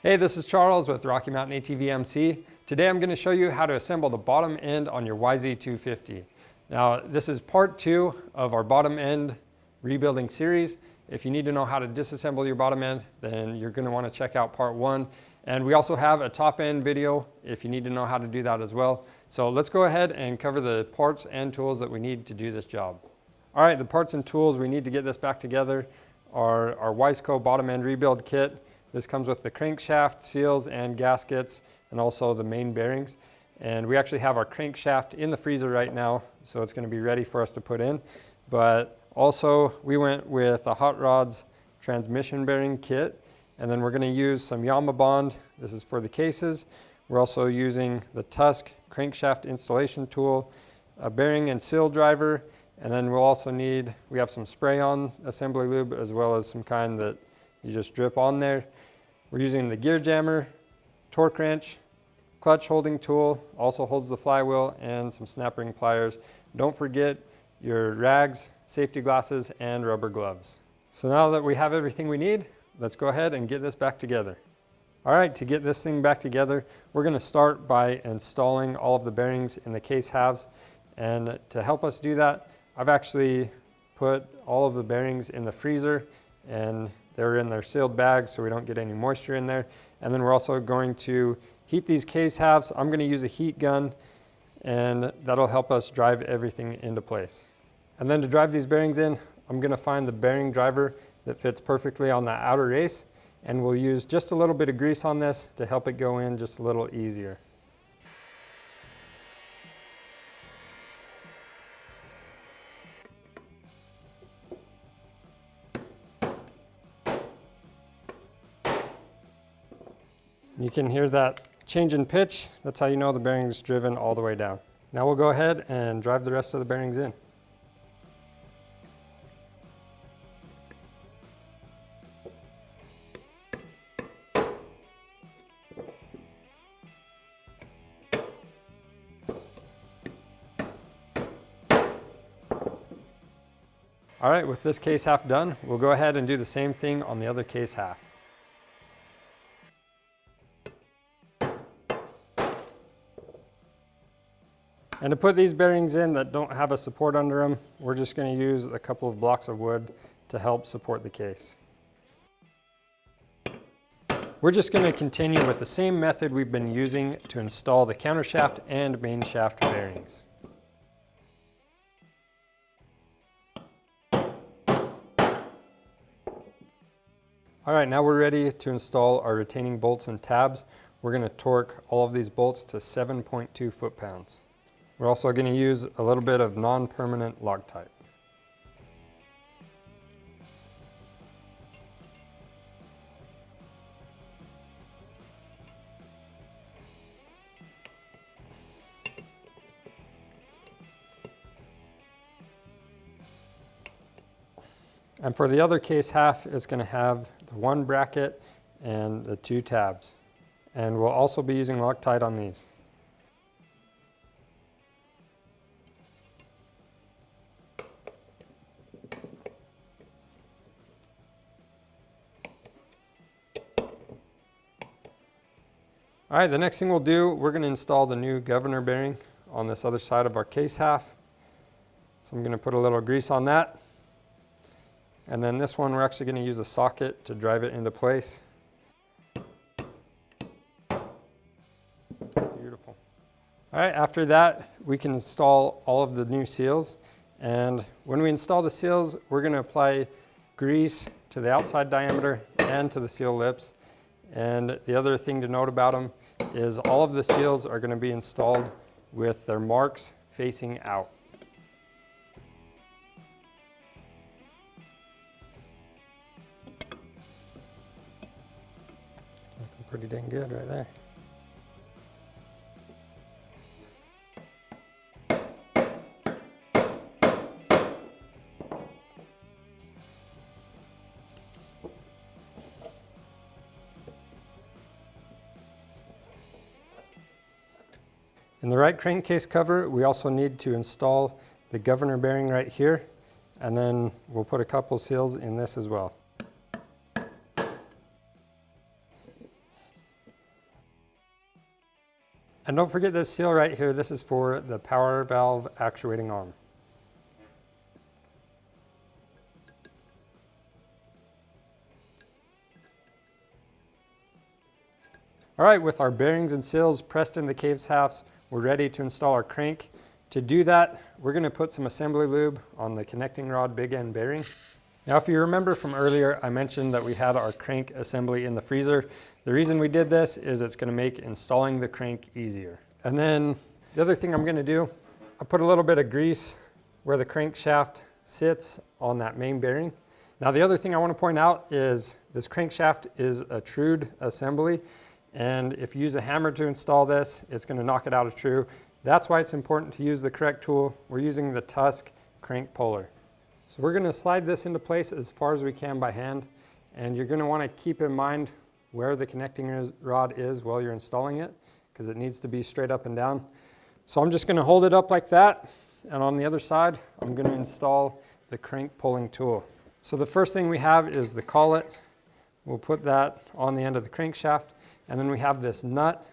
Hey, this is Charles with Rocky Mountain ATV MC. Today I'm going to show you how to assemble the bottom end on your YZ250. Now this is part 2 of our bottom end rebuilding series. If you need to know how to disassemble your bottom end, then you're going to want to check out part 1. And we also have a top end video if you need to know how to do that as well. So let's go ahead and cover the parts and tools that we need to do this job. Alright, the parts and tools we need to get this back together are our YZ250 bottom end rebuild kit. This comes with the crankshaft, seals, and gaskets, and also the main bearings. And we actually have our crankshaft in the freezer right now, so it's going to be ready for us to put in. But also, we went with a Hot Rods transmission bearing kit, and then we're going to use some Yamaha Bond. This is for the cases. We're also using the Tusk crankshaft installation tool, a bearing and seal driver, and then we'll also need, we have some spray-on assembly lube as well as some kind that you just drip on there. We're using the gear jammer, torque wrench, clutch holding tool, also holds the flywheel, and some snap ring pliers. Don't forget your rags, safety glasses, and rubber gloves. So now that we have everything we need, let's go ahead and get this back together. All right, to get this thing back together, we're going to start by installing all of the bearings in the case halves. And to help us do that, I've actually put all of the bearings in the freezer, and they're in their sealed bags so we don't get any moisture in there. And then we're also going to heat these case halves. I'm going to use a heat gun, and that'll help us drive everything into place. And then to drive these bearings in, I'm going to find the bearing driver that fits perfectly on that outer race, and we'll use just a little bit of grease on this to help it go in just a little easier. You can hear that change in pitch. That's how you know the bearing's driven all the way down. Now we'll go ahead and drive the rest of the bearings in. All right, with this case half done, we'll go ahead and do the same thing on the other case half. And to put these bearings in that don't have a support under them, we're just going to use a couple of blocks of wood to help support the case. We're just going to continue with the same method we've been using to install the countershaft and main shaft bearings. All right, now we're ready to install our retaining bolts and tabs. We're going to torque all of these bolts to 7.2 foot-pounds. We're also going to use a little bit of non-permanent Loctite. And for the other case half, it's going to have the one bracket and the two tabs. And we'll also be using Loctite on these. All right, the next thing we'll do, we're going to install the new governor bearing on this other side of our case half. So I'm going to put a little grease on that. And then this one, we're actually going to use a socket to drive it into place. Beautiful. All right, after that, we can install all of the new seals. And when we install the seals, we're going to apply grease to the outside diameter and to the seal lips. And the other thing to note about them is all of the seals are going to be installed with their marks facing out. Looking pretty dang good right there. In the right crankcase cover, we also need to install the governor bearing right here, and then we'll put a couple seals in this as well. And don't forget this seal right here. This is for the power valve actuating arm. All right, with our bearings and seals pressed in the case halves, we're ready to install our crank. To do that, we're going to put some assembly lube on the connecting rod big end bearing. Now, if you remember from earlier, I mentioned that we had our crank assembly in the freezer. The reason we did this is it's going to make installing the crank easier. And then the other thing I'm going to do, I put a little bit of grease where the crankshaft sits on that main bearing. Now, the other thing I want to point out is this crankshaft is a trued assembly. And if you use a hammer to install this, it's going to knock it out of true. That's why it's important to use the correct tool. We're using the Tusk crank puller. So we're going to slide this into place as far as we can by hand. And you're going to want to keep in mind where the connecting rod is while you're installing it, because it needs to be straight up and down. So I'm just going to hold it up like that. And on the other side, I'm going to install the crank pulling tool. So the first thing we have is the collet. We'll put that on the end of the crankshaft. And then we have this nut.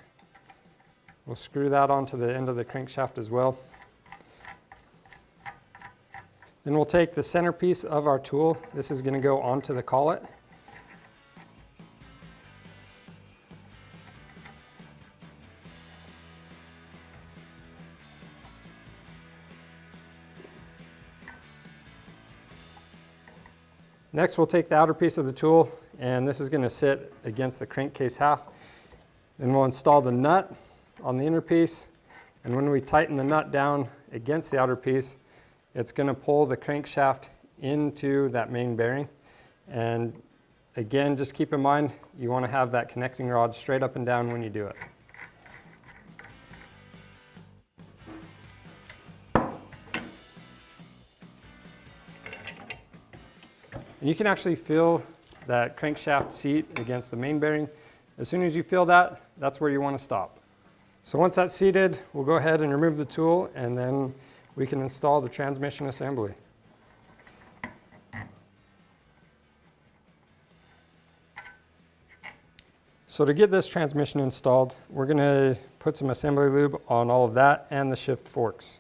We'll screw that onto the end of the crankshaft as well. Then we'll take the centerpiece of our tool. This is going to go onto the collet. Next, we'll take the outer piece of the tool, and this is going to sit against the crankcase half. Then we'll install the nut on the inner piece, and when we tighten the nut down against the outer piece, it's going to pull the crankshaft into that main bearing. And again, just keep in mind, you want to have that connecting rod straight up and down when you do it. And you can actually feel that crankshaft seat against the main bearing. As soon as you feel that, that's where you want to stop. So once that's seated, we'll go ahead and remove the tool, and then we can install the transmission assembly. So to get this transmission installed, we're going to put some assembly lube on all of that and the shift forks.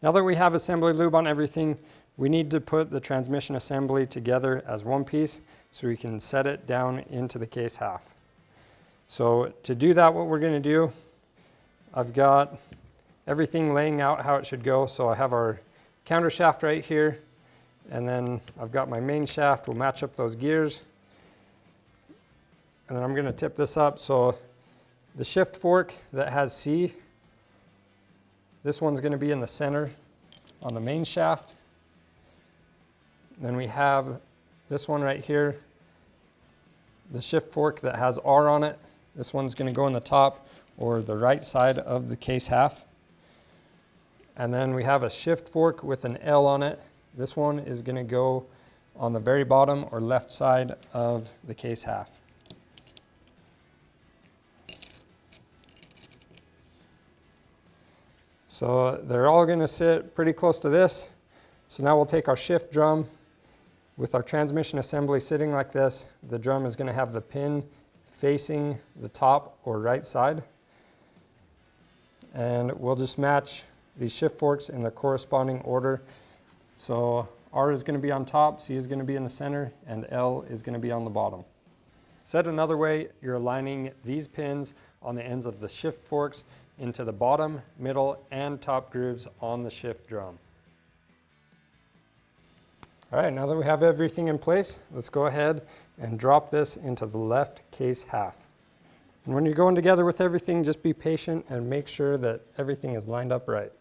Now that we have assembly lube on everything, we need to put the transmission assembly together as one piece so we can set it down into the case half. So to do that, what we're going to do, I've got everything laying out how it should go. So I have our counter shaft right here, and then I've got my main shaft. We'll match up those gears. And then I'm going to tip this up. So the shift fork that has C, this one's going to be in the center on the main shaft. Then we have this one right here, the shift fork that has R on it. This one's going to go in the top or the right side of the case half. And then we have a shift fork with an L on it. This one is going to go on the very bottom or left side of the case half. So they're all going to sit pretty close to this. So now we'll take our shift drum. With our transmission assembly sitting like this, the drum is going to have the pin facing the top or right side. And we'll just match these shift forks in the corresponding order. So R is going to be on top, C is going to be in the center, and L is going to be on the bottom. Said another way, you're aligning these pins on the ends of the shift forks into the bottom, middle, and top grooves on the shift drum. All right, now that we have everything in place, let's go ahead and drop this into the left case half. And when you're going together with everything, just be patient and make sure that everything is lined up right.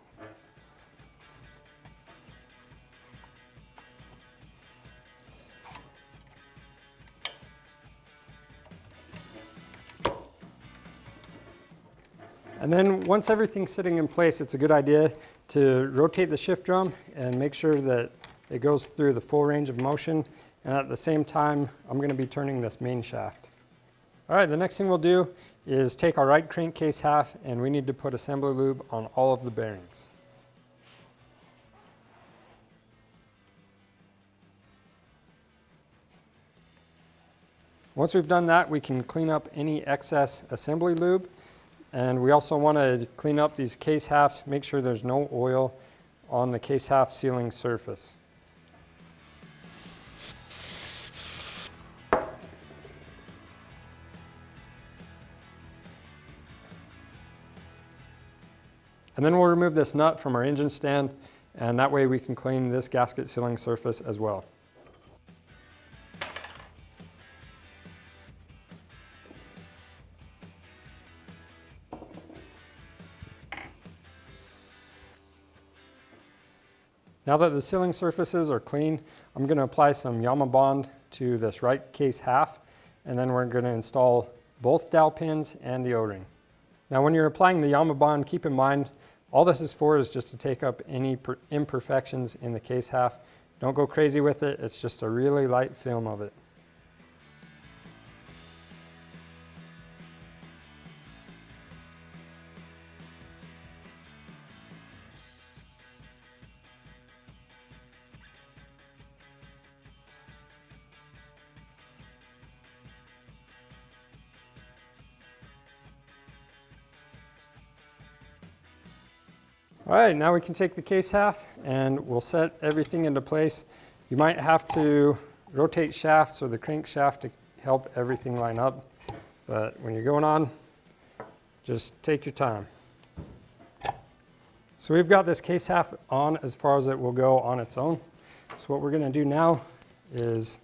And then once everything's sitting in place, it's a good idea to rotate the shift drum and make sure that it goes through the full range of motion. And at the same time, I'm going to be turning this main shaft. All right, the next thing we'll do is take our right crankcase half, and we need to put assembly lube on all of the bearings. Once we've done that, we can clean up any excess assembly lube. And we also want to clean up these case halves, make sure there's no oil on the case half sealing surface. And then we'll remove this nut from our engine stand, and that way we can clean this gasket sealing surface as well. Now that the sealing surfaces are clean, I'm going to apply some Yamaha Bond to this right case half, and then we're going to install both dowel pins and the O-ring. Now when you're applying the Yamaha Bond, keep in mind all this is for is just to take up any imperfections in the case half. Don't go crazy with it, it's just a really light film of it. All right, now we can take the case half and we'll set everything into place. You might have to rotate shafts or the crankshaft to help everything line up, but when you're going on, just take your time. So we've got this case half on as far as it will go on its own. So what we're going to do now is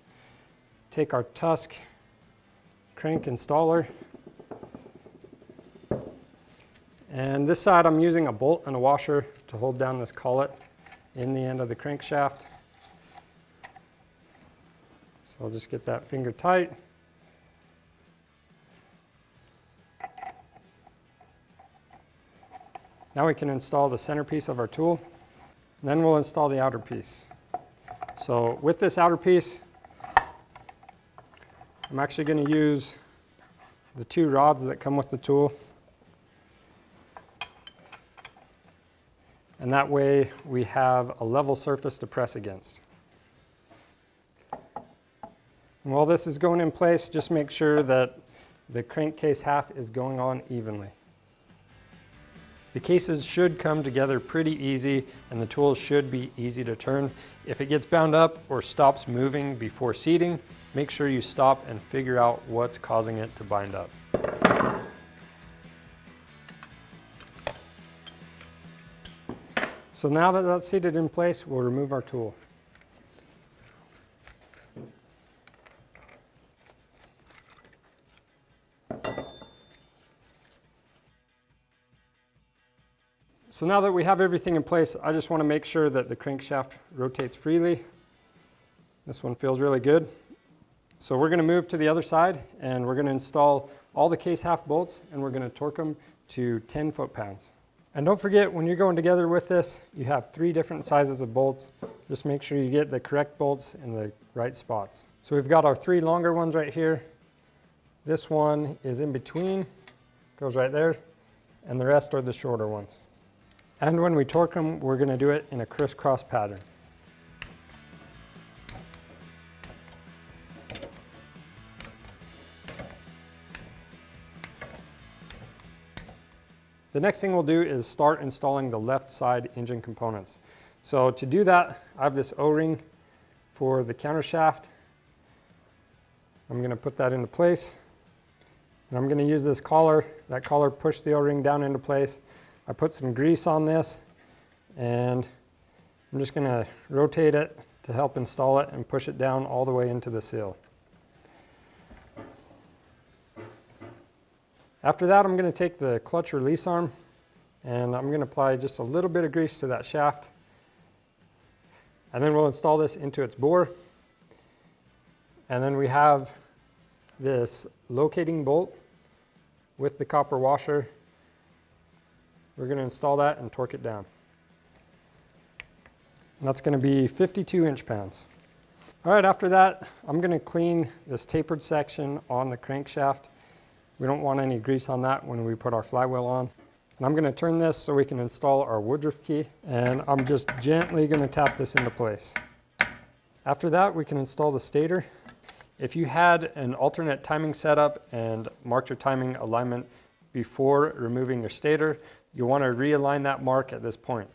take our Tusk crank installer. And this side I'm using a bolt and a washer to hold down this collet in the end of the crankshaft. So I'll just get that finger tight. Now we can install the centerpiece of our tool, and then we'll install the outer piece. So with this outer piece, I'm actually going to use the 2 rods that come with the tool. And that way we have a level surface to press against. And while this is going in place, just make sure that the crankcase half is going on evenly. The cases should come together pretty easy and the tool should be easy to turn. If it gets bound up or stops moving before seating, make sure you stop and figure out what's causing it to bind up. So now that that's seated in place, we'll remove our tool. So now that we have everything in place, I just want to make sure that the crankshaft rotates freely. This one feels really good. So we're going to move to the other side and we're going to install all the case half bolts and we're going to torque them to 10 foot-pounds. And don't forget, when you're going together with this, you have 3 different sizes of bolts. Just make sure you get the correct bolts in the right spots. So we've got our 3 longer ones right here. This one is in between, goes right there, and the rest are the shorter ones. And when we torque them, we're going to do it in a crisscross pattern. The next thing we'll do is start installing the left side engine components. So to do that, I have this O-ring for the countershaft. I'm going to put that into place. And I'm going to use this collar. That collar pushed the O-ring down into place. I put some grease on this and I'm just going to rotate it to help install it and push it down all the way into the seal. After that, I'm going to take the clutch release arm and I'm going to apply just a little bit of grease to that shaft. And then we'll install this into its bore. And then we have this locating bolt with the copper washer. We're going to install that and torque it down. And that's going to be 52 inch-pounds. All right, after that, I'm going to clean this tapered section on the crankshaft. We don't want any grease on that when we put our flywheel on. And I'm going to turn this so we can install our Woodruff key. And I'm just gently going to tap this into place. After that, we can install the stator. If you had an alternate timing setup and marked your timing alignment before removing your stator, you'll want to realign that mark at this point.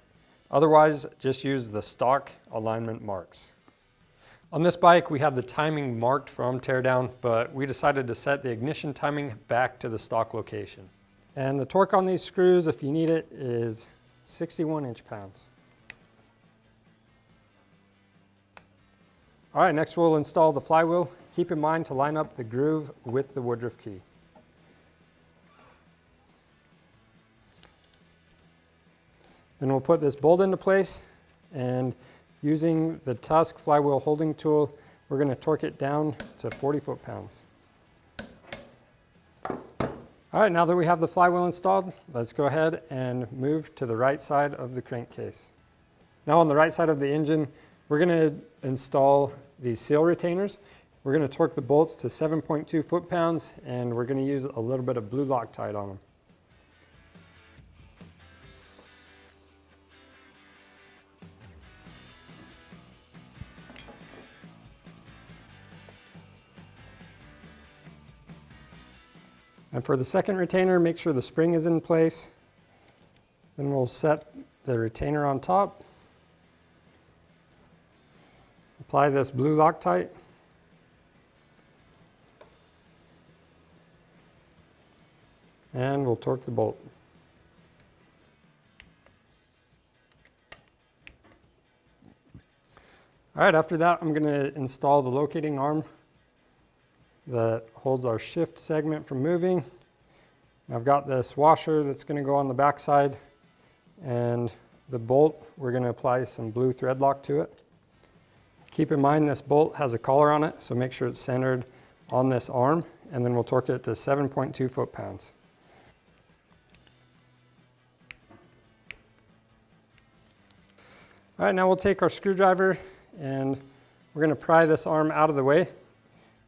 Otherwise, just use the stock alignment marks. On this bike, we have the timing marked from teardown, but we decided to set the ignition timing back to the stock location. And the torque on these screws, if you need it, is 61 inch-pounds. All right, next we'll install the flywheel. Keep in mind to line up the groove with the woodruff key. Then we'll put this bolt into place, and using the Tusk flywheel holding tool, we're going to torque it down to 40 foot-pounds. All right, now that we have the flywheel installed, let's go ahead and move to the right side of the crankcase. Now on the right side of the engine, we're going to install these seal retainers. We're going to torque the bolts to 7.2 foot-pounds, and we're going to use a little bit of blue Loctite on them. And for the second retainer, make sure the spring is in place. Then we'll set the retainer on top. Apply this blue Loctite. And we'll torque the bolt. All right, after that, I'm going to install the locating arm that holds our shift segment from moving. I've got this washer that's going to go on the back side, and the bolt, we're going to apply some blue thread lock to it. Keep in mind this bolt has a collar on it, so make sure it's centered on this arm, and then we'll torque it to 7.2 foot-pounds. All right, now we'll take our screwdriver and we're going to pry this arm out of the way.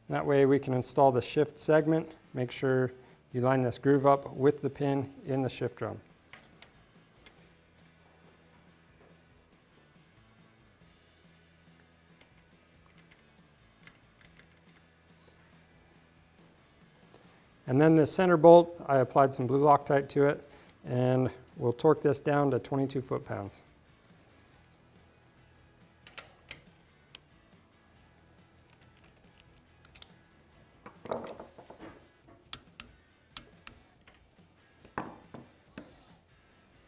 That way we can install the shift segment. Make sure you line this groove up with the pin in the shift drum. And then the center bolt, I applied some blue Loctite to it, and we'll torque this down to 22 foot-pounds.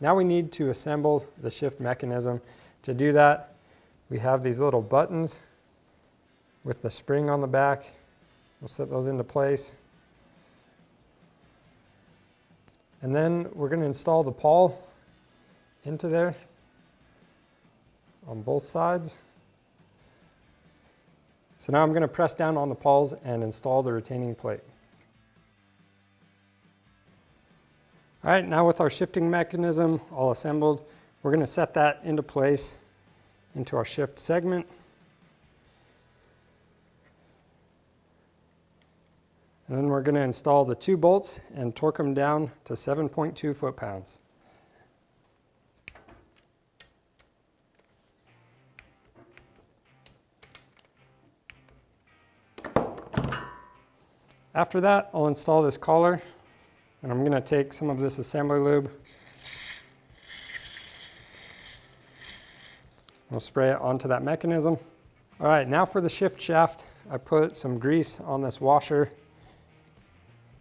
Now we need to assemble the shift mechanism. To do that, we have these little buttons with the spring on the back. We'll set those into place. And then we're going to install the pawl into there on both sides. So now I'm going to press down on the pawls and install the retaining plate. All right, now with our shifting mechanism all assembled, we're going to set that into place into our shift segment. And then we're going to install the two bolts and torque them down to 7.2 foot-pounds. After that, I'll install this collar, and I'm going to take some of this assembly lube. We'll spray it onto that mechanism. All right, now for the shift shaft, I put some grease on this washer.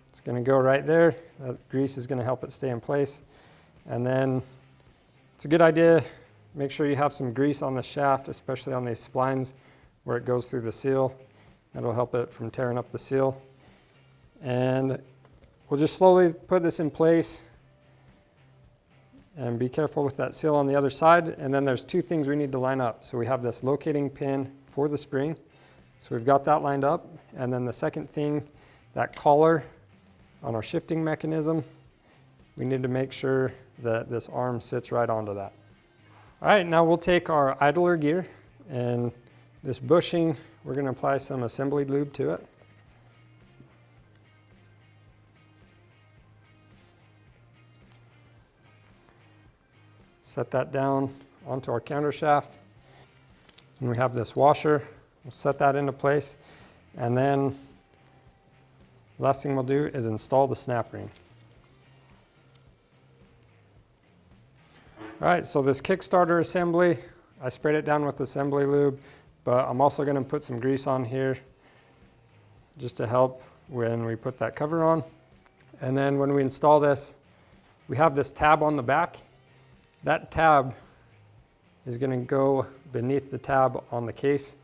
It's going to go right there. That grease is going to help it stay in place. And then it's a good idea, make sure you have some grease on the shaft, especially on these splines where it goes through the seal. That'll help it from tearing up the seal. And we'll just slowly put this in place and be careful with that seal on the other side. And then there's two things we need to line up. So we have this locating pin for the spring. So we've got that lined up. And then the second thing, that collar on our shifting mechanism, we need to make sure that this arm sits right onto that. All right, now we'll take our idler gear and this bushing, we're going to apply some assembly lube to it. Set that down onto our counter shaft. And we have this washer. We'll set that into place. And then last thing we'll do is install the snap ring. All right, so this Kickstarter assembly, I sprayed it down with assembly lube, but I'm also going to put some grease on here just to help when we put that cover on. And then when we install this, we have this tab on the back. That tab is going to go beneath the tab on the case.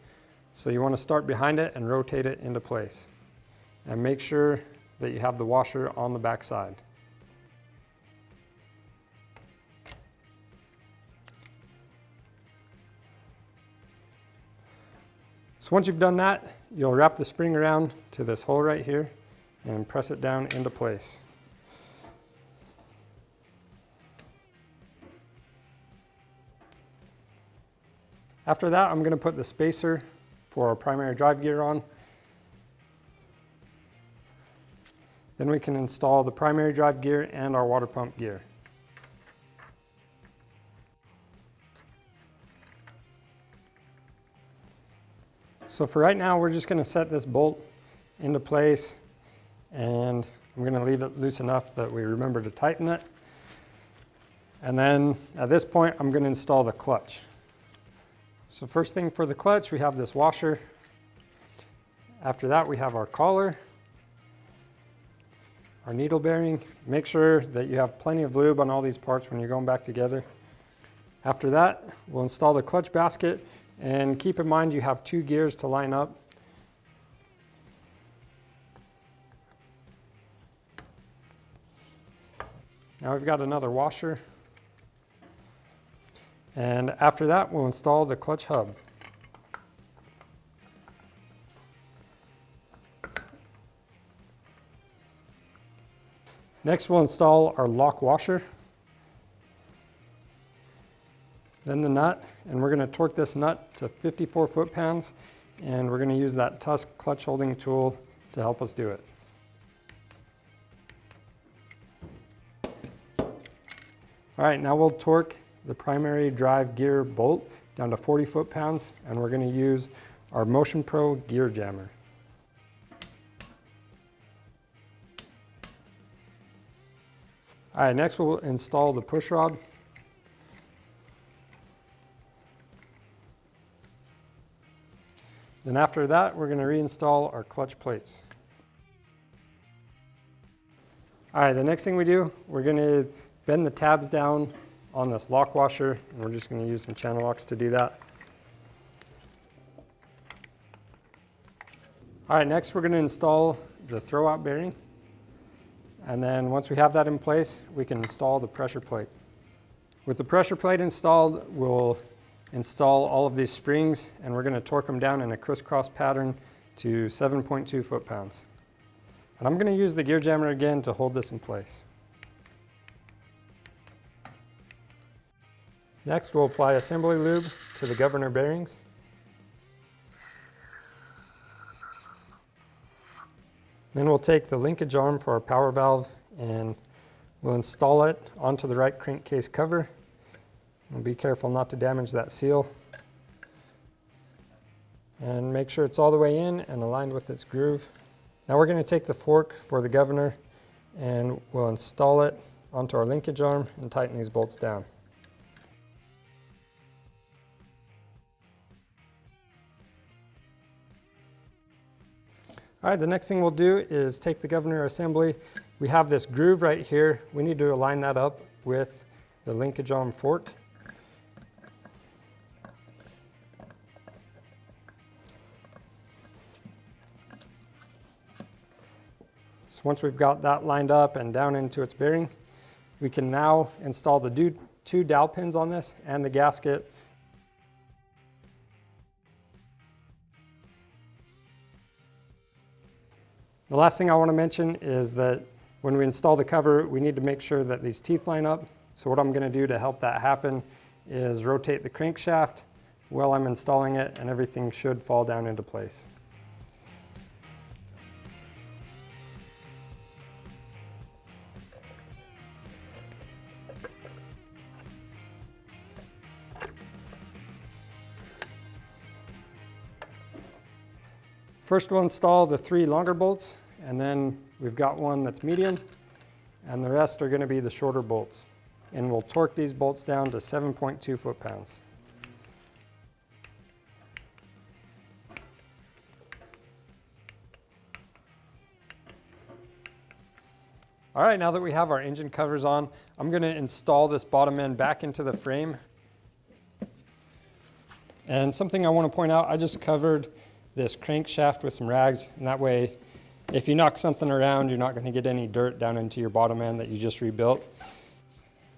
So you want to start behind it and rotate it into place. And make sure that you have the washer on the back side. So once you've done that, you'll wrap the spring around to this hole right here and press it down into place. After that, I'm going to put the spacer for our primary drive gear on. Then we can install the primary drive gear and our water pump gear. So for right now, we're just going to set this bolt into place, and I'm going to leave it loose enough that we remember to tighten it. And then at this point, I'm going to install the clutch. So first thing for the clutch, we have this washer. After that, we have our collar, our needle bearing. Make sure that you have plenty of lube on all these parts when you're going back together. After that, we'll install the clutch basket, and keep in mind you have 2 gears to line up. Now we've got another washer. And after that, we'll install the clutch hub. Next, we'll install our lock washer. Then the nut, and we're going to torque this nut to 54 foot-pounds, and we're going to use that Tusk clutch holding tool to help us do it. All right, now we'll torque the primary drive gear bolt down to 40 foot-pounds, and we're going to use our Motion Pro gear jammer. All right, next we'll install the push rod. Then after that, we're going to reinstall our clutch plates. All right, the next thing we do, we're going to bend the tabs down on this lock washer, and we're just going to use some channel locks to do that. All right, next we're going to install the throwout bearing. And then once we have that in place, we can install the pressure plate. With the pressure plate installed, we'll install all of these springs, and we're going to torque them down in a crisscross pattern to 7.2 foot-pounds. And I'm going to use the gear jammer again to hold this in place. Next, we'll apply assembly lube to the governor bearings. Then we'll take the linkage arm for our power valve, and we'll install it onto the right crankcase cover. And be careful not to damage that seal. And make sure it's all the way in and aligned with its groove. Now we're going to take the fork for the governor, and we'll install it onto our linkage arm and tighten these bolts down. All right, the next thing we'll do is take the governor assembly. We have this groove right here. We need to align that up with the linkage arm fork. So once we've got that lined up and down into its bearing, we can now install the 2 dowel pins on this and the gasket. The last thing I want to mention is that when we install the cover, we need to make sure that these teeth line up. So what I'm going to do to help that happen is rotate the crankshaft while I'm installing it, and everything should fall down into place. First we'll install the 3 longer bolts, and then we've got one that's medium, and the rest are going to be the shorter bolts. And we'll torque these bolts down to 7.2 foot-pounds. All right, now that we have our engine covers on, I'm going to install this bottom end back into the frame. And something I want to point out, I just covered this crankshaft with some rags, and that way if you knock something around, you're not going to get any dirt down into your bottom end that you just rebuilt.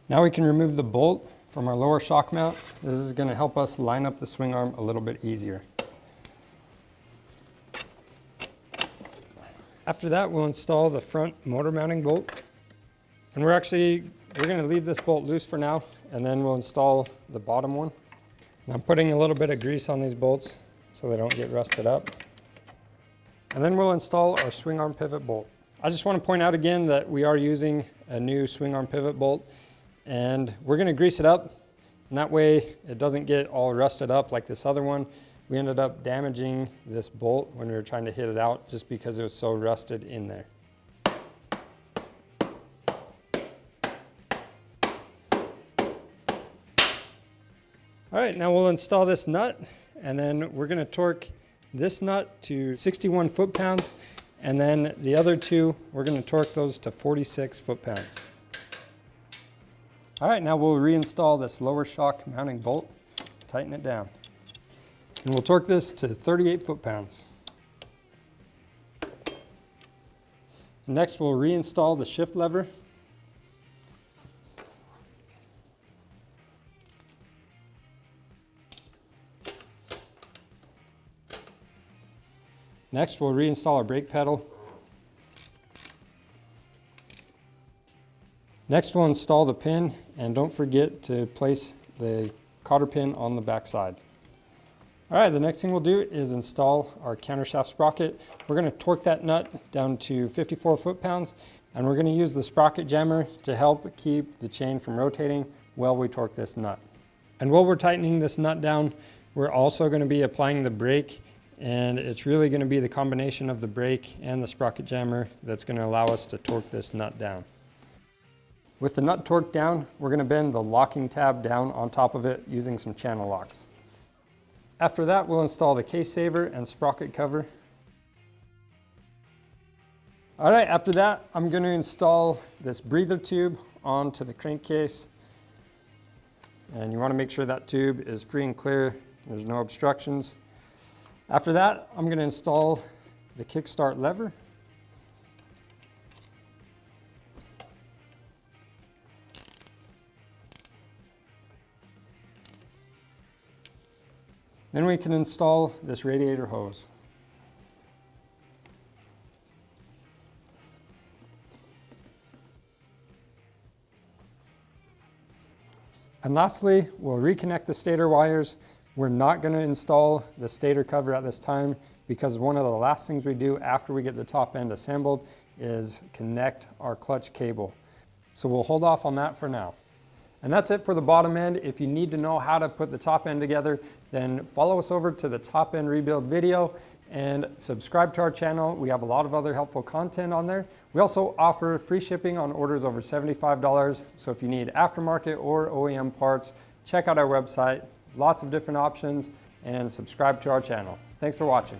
Now we can remove the bolt from our lower shock mount. This is going to help us line up the swing arm a little bit easier. After that, we'll install the front motor mounting bolt. And we're going to leave this bolt loose for now, and then we'll install the bottom one. And I'm putting a little bit of grease on these bolts so they don't get rusted up. And then we'll install our swing arm pivot bolt. I just want to point out again that we are using a new swing arm pivot bolt, and we're going to grease it up, and that way it doesn't get all rusted up like this other one. We ended up damaging this bolt when we were trying to hit it out just because it was so rusted in there. All right, now we'll install this nut, and then we're going to torque this nut to 61 foot-pounds, and then the other two, we're going to torque those to 46 foot-pounds. All right, now we'll reinstall this lower shock mounting bolt, tighten it down. And we'll torque this to 38 foot-pounds. Next, we'll reinstall the shift lever. Next, we'll reinstall our brake pedal. Next, we'll install the pin, and don't forget to place the cotter pin on the back side. All right, the next thing we'll do is install our countershaft sprocket. We're going to torque that nut down to 54 foot-pounds, and we're going to use the sprocket jammer to help keep the chain from rotating while we torque this nut. And while we're tightening this nut down, we're also going to be applying the brake, and it's really going to be the combination of the brake and the sprocket jammer that's going to allow us to torque this nut down. With the nut torqued down, we're going to bend the locking tab down on top of it using some channel locks. After that, we'll install the case saver and sprocket cover. All right, after that, I'm going to install this breather tube onto the crankcase. And you want to make sure that tube is free and clear, there's no obstructions. After that, I'm going to install the kickstart lever. Then we can install this radiator hose. And lastly, we'll reconnect the stator wires. We're not going to install the stator cover at this time because one of the last things we do after we get the top end assembled is connect our clutch cable. So we'll hold off on that for now. And that's it for the bottom end. If you need to know how to put the top end together, then follow us over to the top end rebuild video and subscribe to our channel. We have a lot of other helpful content on there. We also offer free shipping on orders over $75. So if you need aftermarket or OEM parts, check out our website. Lots of different options, and subscribe to our channel. Thanks for watching.